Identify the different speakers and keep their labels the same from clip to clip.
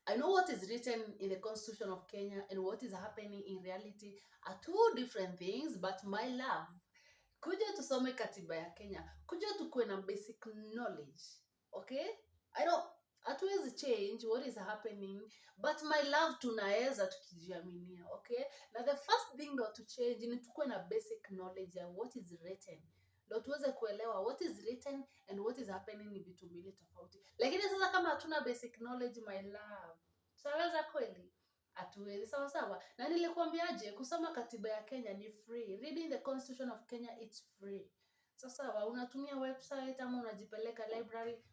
Speaker 1: I know what is written in the Constitution of Kenya and what is happening in reality are two different things, but my love, kuja tusome katiba ya Kenya, kuja tukuwe na basic knowledge, okay? I know hatuwezi change what is happening, but my love, tunaweza tukijiaminia, okay? Na the first thing ndo to change ni tukuwe na basic knowledge ya what is written, ndo tuweze kuelewa what is written and what is happening ni vitu mbili tofauti. Lakini sasa kama hatuna basic knowledge, my love, tutaweza kweli? Hatuwezi. Sawa sawa. Na nilikwambiaje, kusoma katiba ya Kenya ni free. Reading the Constitution of Kenya, it's free. Sawa sawa. Unatumia website ama unajipeleka library,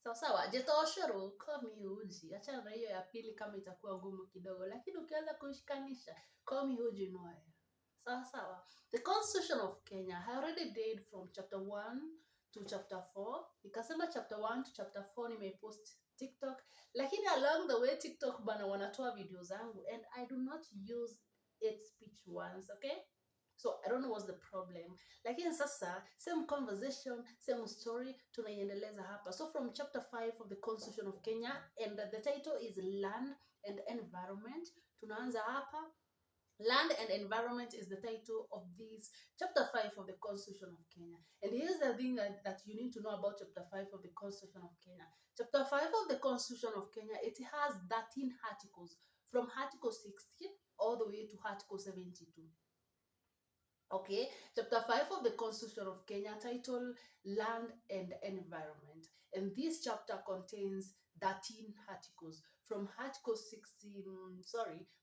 Speaker 1: sawa sawa. Jetoshero komi uji. Achana na hiyo ya pili kama itakuwa ngumu kidogo, lakini ukianza kushikanisha komi uji noe. Sawa sawa. The Constitution of Kenya, I already did from chapter 1 to chapter 4. Nikasema chapter 1 to chapter 4 nimepost TikTok, lakini along the way TikTok bana wanatoa video zangu and I do not use it speech once, okay? So I don't know what's the problem. Lakini sasa same conversation, same story tunaiendeleza hapa. So from chapter 5 of the Constitution of Kenya, and the title is Land and Environment. Tunaanza hapa. Land and Environment is the title of this chapter 5 of the Constitution of Kenya. And here's the thing that you need to know about chapter 5 of the Constitution of Kenya. Chapter 5 of the Constitution of Kenya, it has 13 articles from Article 60 all the way to Article 72. Okay, chapter 5 of the Constitution of Kenya, titled Land and Environment. And this chapter contains 13 articles from Article 60,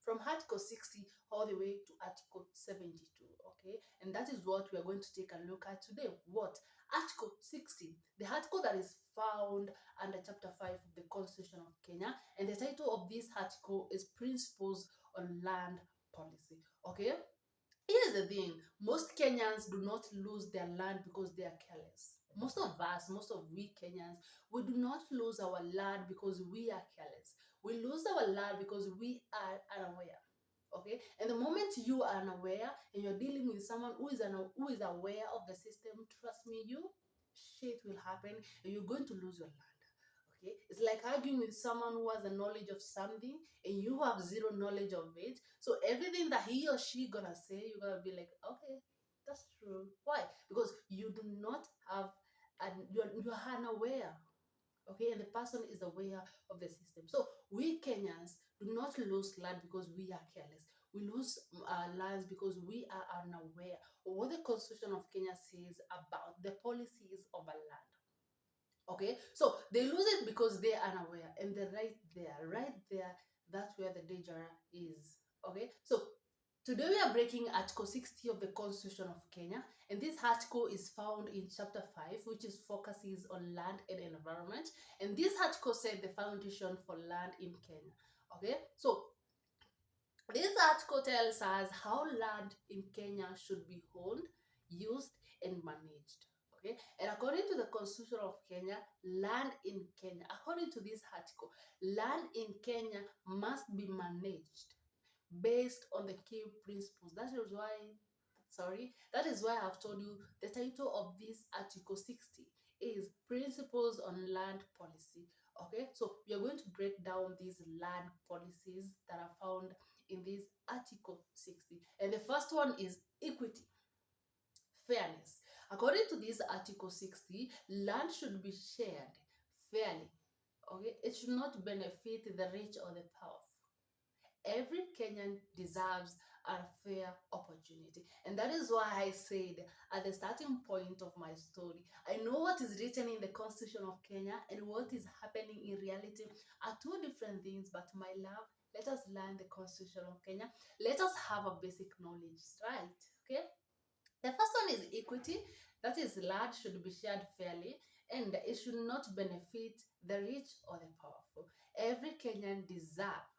Speaker 1: from Article 60 all the way to Article 72. Okay, and that is what we are going to take a look at today. What? Article 60, the article that is found under chapter 5 of the Constitution of Kenya. And the title of this article is Principles on Land Policy. Okay, here's the thing, most Kenyans do not lose their land because they are careless. Most of us, most of we Kenyans, we do not lose our land because we are careless. We lose our land because we are unaware. Okay, and the moment you are unaware and you're dealing with someone who is aware of the system, trust me, shit will happen and you're going to lose your land. Okay, it's like arguing with someone who has a knowledge of something and you have zero knowledge of it. So everything that he or she gonna say, you're gonna be like, okay, that's true. Why? Because you do not have, and you're unaware. Okay, and the person is aware of the system. So we Kenyans do not lose land because we are careless. We lose lands because we are unaware of what the Constitution of Kenya says about the policies of a land. Okay, so they lose it because they are unaware, and they're right there, that's where the danger is. Okay, so today we are breaking Article 60 of the Constitution of Kenya, and this article is found in chapter 5, which is focuses on land and environment. And this article said the foundation for land in Kenya. Okay, so this article tells us how land in Kenya should be owned, used, and managed. Okay, and according to the Constitution of Kenya, land in Kenya, according to this article, land in Kenya must be managed based on the key principles. That is why I've told you the title of this Article 60 is Principles on Land Policy. Okay, so we are going to break down these land policies that are found in this Article 60. And the first one is equity, fairness. According to this Article 60, land should be shared fairly. Okay, it should not benefit the rich or the powerful. Every Kenyan deserves a fair opportunity. And that is why I said at the starting point of my story, I know what is written in the Constitution of Kenya and what is happening in reality are two different things, but my love, let us learn the Constitution of Kenya. Let us have a basic knowledge, right? Okay? The first one is equity. That is, land should be shared fairly and it should not benefit the rich or the powerful. Every Kenyan deserves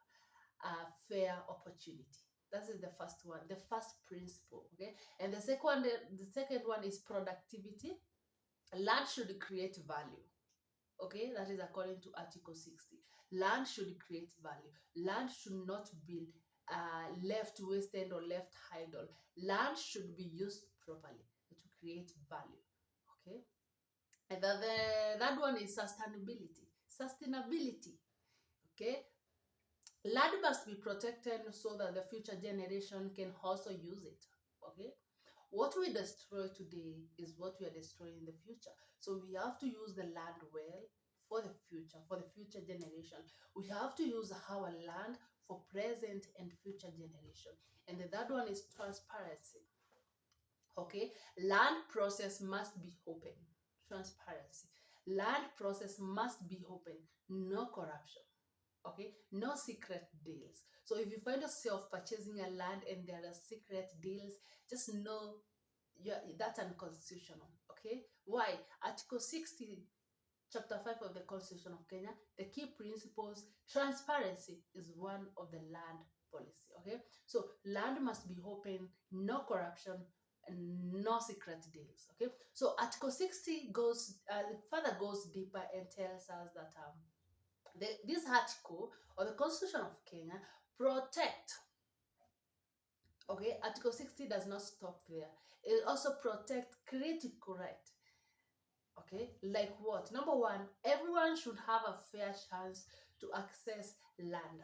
Speaker 1: a fair opportunity. That is the first one, the first principle. Okay, and the second one is productivity. Land should create value. Okay, that is according to Article 60. Land should create value. Land should not be left wasted or left idle. Land should be used properly to create value. Okay, and the third one is sustainability. Sustainability. Okay, land must be protected so that the future generation can also use it. Okay, what we destroy today is what we are destroying in the future. So we have to use the land well for the future generation. We have to use our land for present and future generation. And the third one is transparency. Okay, land process must be open. Transparency. Land process must be open. No corruption. Okay, no secret deals. So if you find yourself purchasing a land and there are secret deals, just know that's unconstitutional. Okay, why? Article 60, chapter 5 of the Constitution of Kenya, the key principles, transparency is one of the land policy. Okay, so land must be open, no corruption, and no secret deals. Okay, so Article 60 goes further goes deeper and tells us that this article or the Constitution of Kenya protect. Okay, Article 60 does not stop there. It also protect critical right. Okay, like what? Number one, everyone should have a fair chance to access land.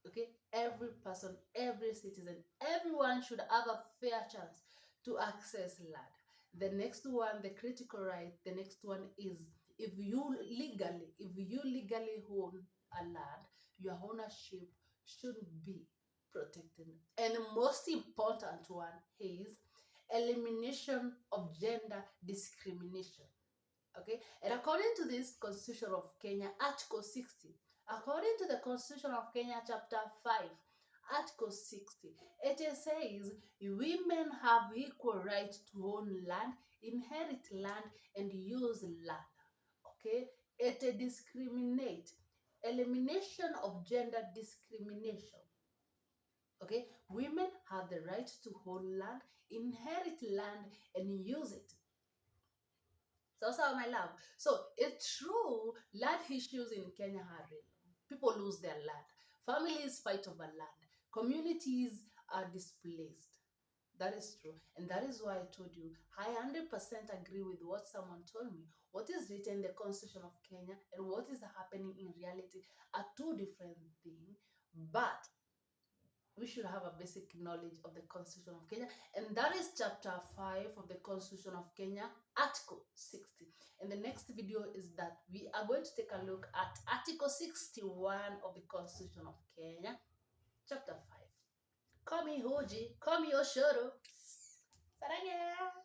Speaker 1: Okay, every person, every citizen, everyone should have a fair chance to access land. The next one, the critical right, the next one is if you legally own a land, your ownership should be protected. And the most important one is elimination of gender discrimination. Okay, and according to this Constitution of Kenya, Article 60, according to the Constitution of Kenya, Chapter 5, Article 60, it says women have equal right to own land, inherit land, and use land. Okay, it discriminate, elimination of gender discrimination. Okay, women have the right to own land, inherit land, and use it. So, my love. So it's true, land issues in Kenya are real. People lose their land. Families fight over land. Communities are displaced. That is true. And that is why I told you, I 100% agree with what someone told me. What is written in the Constitution of Kenya and what is happening in reality are two different things. But we should have a basic knowledge of the Constitution of Kenya, and that is chapter 5 of the Constitution of Kenya, Article 60. And the next video is that we are going to take a look at Article 61 of the Constitution of Kenya, chapter 5. Call me Hoji, call me Oshoro. Saranga.